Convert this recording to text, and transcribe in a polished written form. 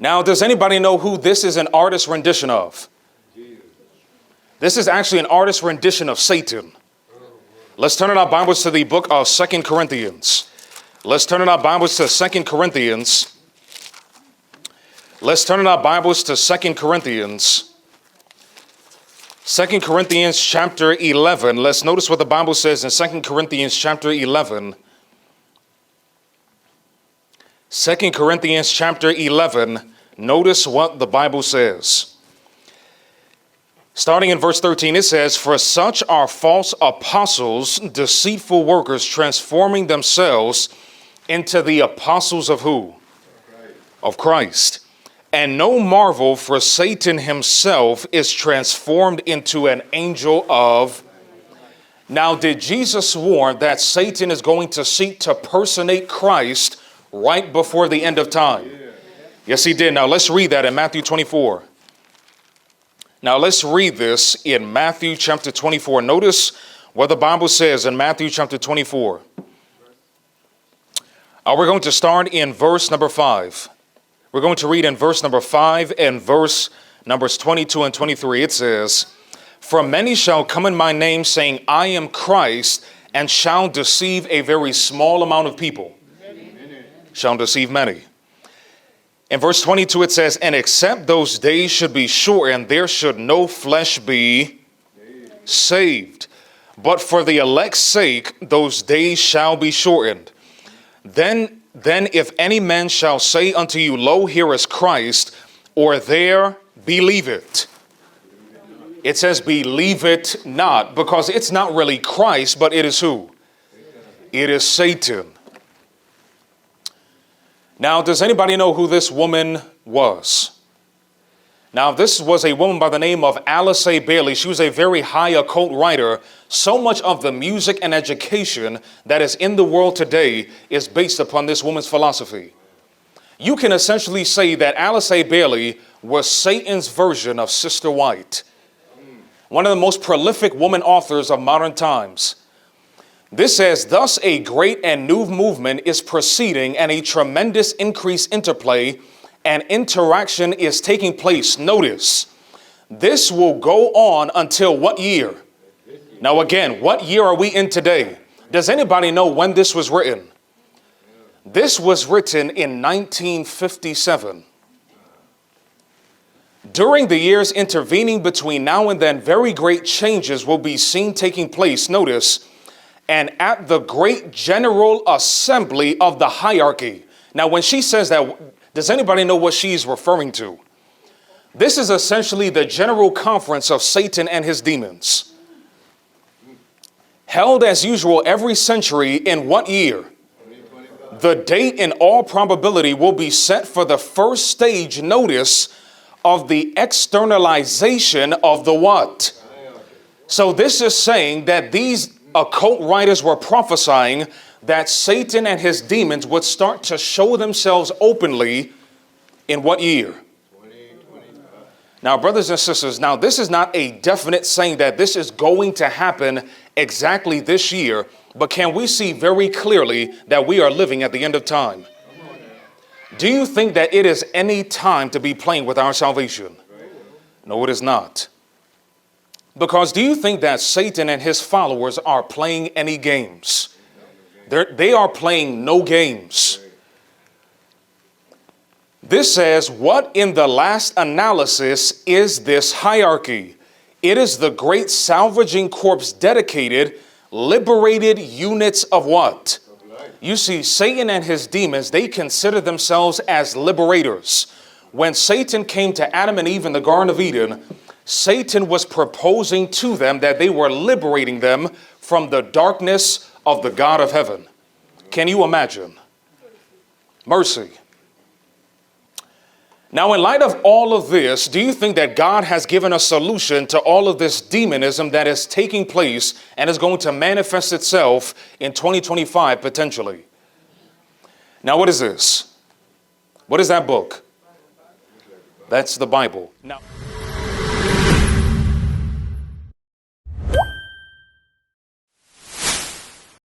Now, does anybody know who this is an artist rendition of? This is actually an artist rendition of Satan. Let's turn in our Bibles to the book of 2 Corinthians. Let's turn in our Bibles to 2 Corinthians. Let's turn in our Bibles to 2 Corinthians. 2 Corinthians chapter 11. Let's notice what the Bible says in 2 Corinthians chapter 11. 2 Corinthians chapter 11. Notice what the Bible says. Starting in verse 13, it says, "For such are false apostles, deceitful workers, transforming themselves into the apostles of who? Of Christ. And no marvel, for Satan himself is transformed into an angel of..." Now, did Jesus warn that Satan is going to seek to personate Christ right before the end of time? Yes, he did. Now, let's read that in Matthew 24. Now, let's read this in Matthew chapter 24. Notice what the Bible says in Matthew chapter 24. We're going to start in verse number 5. We're going to read in verse number 5 and verse numbers 22 and 23. It says, "For many shall come in my name, saying, I am Christ, and shall deceive a very small amount of people." Shall deceive many. In verse 22, it says, "And except those days should be shortened, there should no flesh be saved. But for the elect's sake, those days shall be shortened. Then if any man shall say unto you, Lo, here is Christ, or there, believe it." It says, "Believe it not," because it's not really Christ, but it is who? It is Satan. Now, does anybody know who this woman was? Now, this was a woman by the name of Alice A. Bailey. She was a very high occult writer. So much of the music and education that is in the world today is based upon this woman's philosophy. You can essentially say that Alice A. Bailey was Satan's version of Sister White, one of the most prolific woman authors of modern times. This says, "Thus a great and new movement is proceeding, and a tremendous increased interplay and interaction is taking place." Notice, this will go on until what year? Now again, what year are we in today? Does anybody know when this was written? This was written in 1957. During the years intervening between now and then, very great changes will be seen taking place. Notice, "And at the great general assembly of the hierarchy." Now, when she says that, does anybody know what she's referring to? This is essentially the general conference of Satan and his demons. Held as usual every century in what year? The date in all probability will be set for the first stage, notice, of the externalization of the what? So this is saying that these occult writers were prophesying that Satan and his demons would start to show themselves openly in what year? Now, brothers and sisters, now this is not a definite saying that this is going to happen exactly this year, but can we see very clearly that we are living at the end of time? Do you think that it is any time to be playing with our salvation? No, it is not. Because do you think that Satan and his followers are playing any games? They are playing no games. This says, what in the last analysis is this hierarchy? It is the great salvaging corps dedicated, liberated units of what? You see, Satan and his demons, they consider themselves as liberators. When Satan came to Adam and Eve in the Garden of Eden, Satan was proposing to them that they were liberating them from the darkness of the God of heaven. Can you imagine? Mercy. Now, in light of all of this, do you think that God has given a solution to all of this demonism that is taking place and is going to manifest itself in 2025 potentially? Now, what is this? What is that book? That's the Bible. Now.